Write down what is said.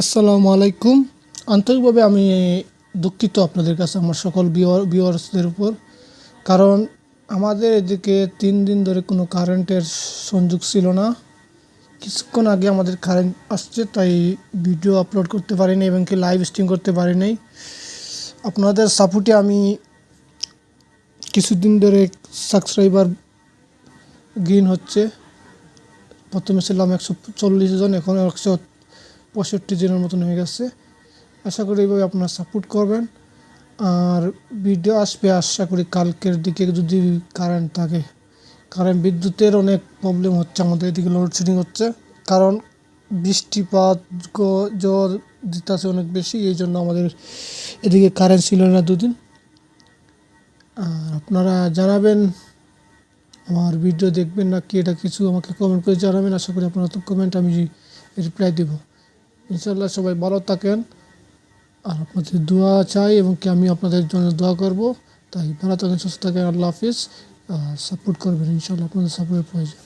আসসালামু আলাইকুম। আন্তরিকভাবে আমি দুঃখিত আপনাদের কাছে আমার সকল ভিউয়ার্সদের উপর। কারণ আমাদের এদিকে ৩ দিন ধরে কোনো কারেন্টের সংযোগ ছিল না। কিছুক্ষণ আগে আমাদের কারেন্ট আসছে, তাই ভিডিও আপলোড করতে পারিনি এবং কি লাইভ স্ট্রিম করতে পারি নাই। আপনাদের সাপোর্টে আমি কিছুদিন ধরে সাবস্ক্রাইবার গেইন হচ্ছে। প্রথমে ছিলাম ১৪০ জন, এখন ১৬৫ জনের মতন হয়ে গেছে। আশা করি এইভাবে আপনারা সাপোর্ট করবেন। আর ভিডিও আসবে আশা করি কালকের দিকে, যদি কারেন্ট থাকে। কারণ বিদ্যুতের অনেক প্রবলেম হচ্ছে, আমাদের এদিকে লোডশেডিং হচ্ছে। কারণ বৃষ্টিপাত ঝড় দিতেছে অনেক বেশি, এই জন্য আমাদের এদিকে কারেন্ট ছিল না দুদিন। আর আপনারা জানাবেন আমার ভিডিও দেখবেন না কি, এটা কিছু আমাকে কমেন্ট করে জানাবেন। আশা করি আপনারা তো কমেন্ট আমি রিপ্লাই দেব ইনশাল্লাহ। সবাই ভালো থাকেন, আর আপনাদের দোয়া চাই এবং কি আমি আপনাদের জন্য দোয়া করব। তাই ভালো থাকেন, সুস্থ থাকেন। আল্লাহ হাফিজ। সাপোর্ট করবেন ইনশাল্লাহ, আপনাদের সাপোর্টের প্রয়োজন।